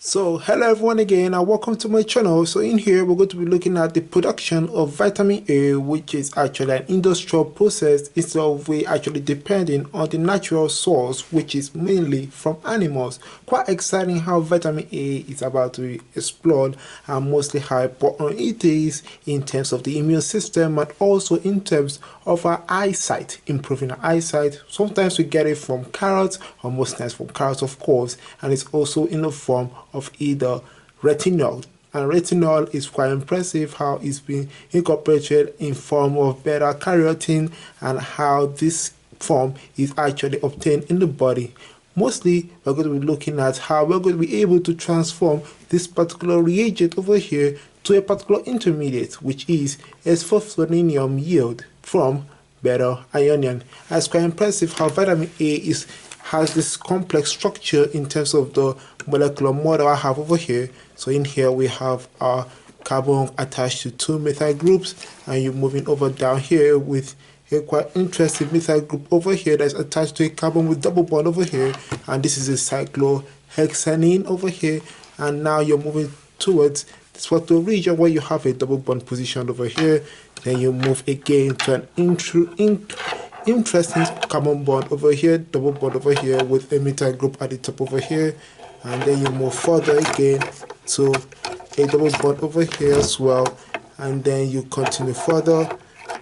So hello everyone again and welcome to my channel. So in here we're going to be looking at the production of vitamin A, which is actually an industrial process instead of we actually depending on the natural source, which is mainly from animals. Quite exciting how vitamin A is about to be explored, and mostly how important it is in terms of the immune system and also in terms of our eyesight, improving our eyesight. Sometimes we get it from carrots, or most times from carrots of course, and it's also in the form of either retinol, and retinol is quite impressive how it's been incorporated in form of beta carotene and how this form is actually obtained in the body. Mostly we're going to be looking at how we're going to be able to transform this particular reagent over here to a particular intermediate, which is a phosphonium yield from beta-ionone. It's quite impressive how vitamin A has this complex structure in terms of the molecular model I have over here. So in here we have our carbon attached to two methyl groups, and you're moving over down here with a quite interesting methyl group over here that's attached to a carbon with double bond over here, and this is a cyclohexanine over here. And now you're moving towards this particular region where you have a double bond position over here. Then you move again to an interesting carbon bond over here, double bond over here with a methyl group at the top over here, and then you move further again to a double bond over here as well, and then you continue further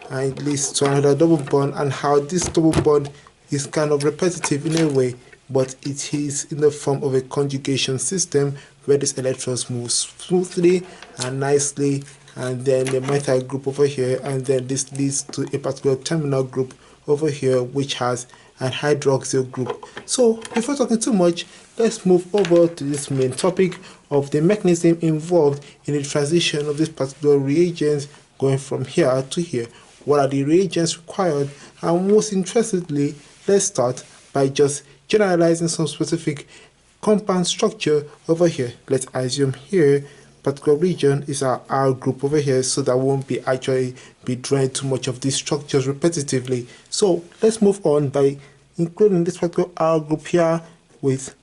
and it leads to another double bond. And how this double bond is kind of repetitive in a way, but it is in the form of a conjugation system where these electrons move smoothly and nicely, and then the methyl group over here, and then this leads to a particular terminal group over here which has an hydroxyl group. So before talking too much, let's move over to this main topic of the mechanism involved in the transition of this particular reagent going from here to here. What are the reagents required? And most interestingly, let's start by just generalizing some specific compound structure over here. Let's assume here particular region is our R group over here, so that won't be actually be drawing too much of these structures repetitively. So let's move on by including this particular R group here with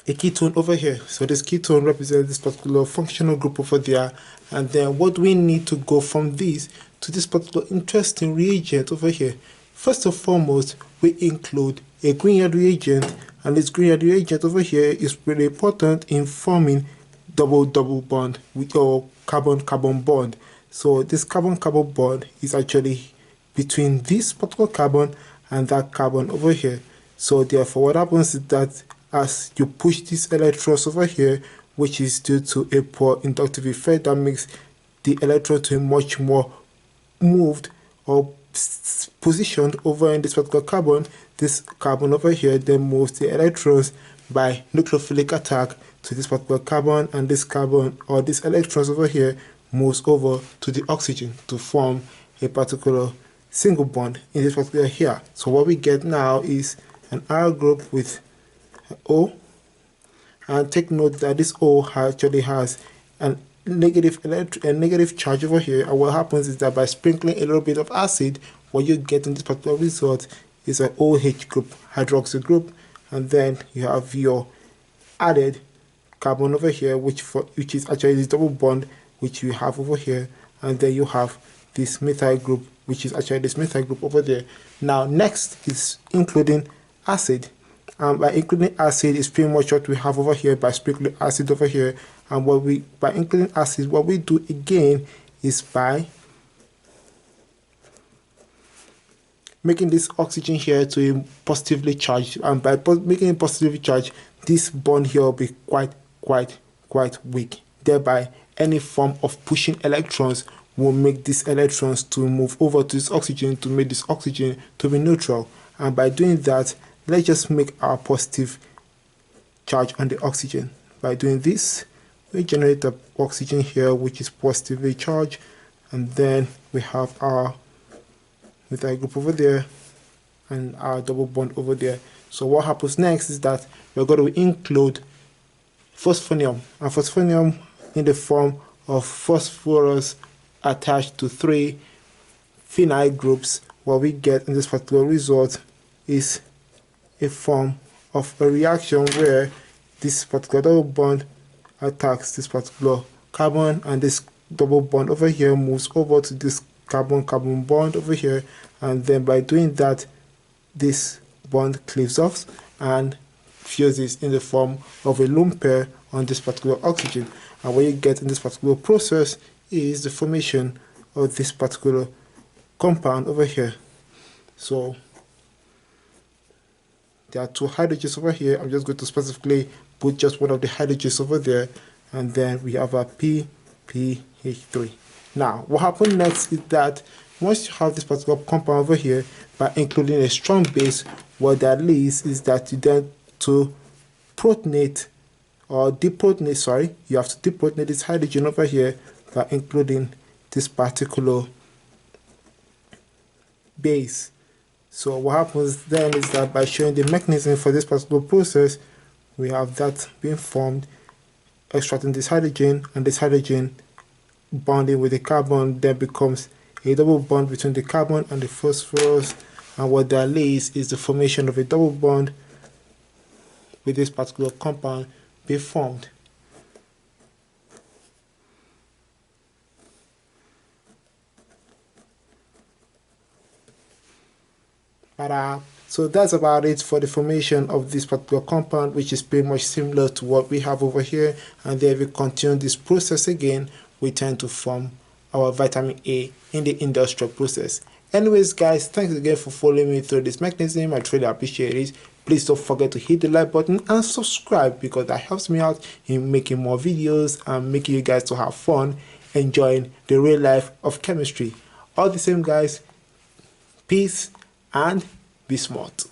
a ketone over here. So this ketone represents this particular functional group over there, and then what do we need to go from this to this particular interesting reagent over here? First and foremost, we include a Grignard reagent, and this Grignard reagent over here is really important in forming double bond with your carbon bond. So this carbon bond is actually between this particular carbon and that carbon over here. So therefore what happens is that as you push these electrons over here, which is due to a poor inductive effect that makes the electron to be much more moved or positioned over in this particular carbon, this carbon over here then moves the electrons by nucleophilic attack to this particular carbon, and this carbon or these electrons over here moves over to the oxygen to form a particular single bond in this particular here. So what we get now is an R group with O, and take note that this O actually has a negative charge over here, and what happens is that by sprinkling a little bit of acid, what you get in this particular result is an OH group, hydroxyl group, and then you have your added carbon over here, which is actually this double bond which you have over here, and then you have this methyl group, which is actually this methyl group over there. Now next is including acid, and by including acid is pretty much what we have over here by sprinkling acid over here. And by including acid, what we do again is by making this oxygen here to be positively charged, and by making it positively charged, this bond here will be quite weak. Thereby any form of pushing electrons will make these electrons to move over to this oxygen to make this oxygen to be neutral. And by doing that, let's just make our positive charge on the oxygen. By doing this, we generate the oxygen here which is positively charged, and then we have our methyl group over there and our double bond over there. So what happens next is that we're going to include phosphonium, and phosphonium in the form of phosphorus attached to three phenyl groups. What we get in this particular result is a form of a reaction where this particular double bond attacks this particular carbon, and this double bond over here moves over to this carbon-carbon bond over here, and then by doing that, this bond cleaves off and fuses in the form of a lone pair on this particular oxygen. And what you get in this particular process is the formation of this particular compound over here. So there are two hydrogens over here. I'm just going to specifically put just one of the hydrogens over there, and then we have a PPH3. Now, what happens next is that once you have this particular compound over here, by including a strong base, what that leads is that you then to protonate or deprotonate, sorry, you have to deprotonate this hydrogen over here by including this particular base. So what happens then is that by showing the mechanism for this particular process, we have that being formed, extracting this hydrogen, and this hydrogen bonding with the carbon then becomes a double bond between the carbon and the phosphorus, and what that leads is the formation of a double bond with this particular compound be formed. So that's about it for the formation of this particular compound, which is pretty much similar to what we have over here. And then we continue this process again, we tend to form our vitamin A in the industrial process. Anyways guys, thanks again for following me through this mechanism. I truly appreciate it. Please don't forget to hit the like button and subscribe, because that helps me out in making more videos and making you guys to have fun enjoying the real life of chemistry. All the same guys, peace and be smart.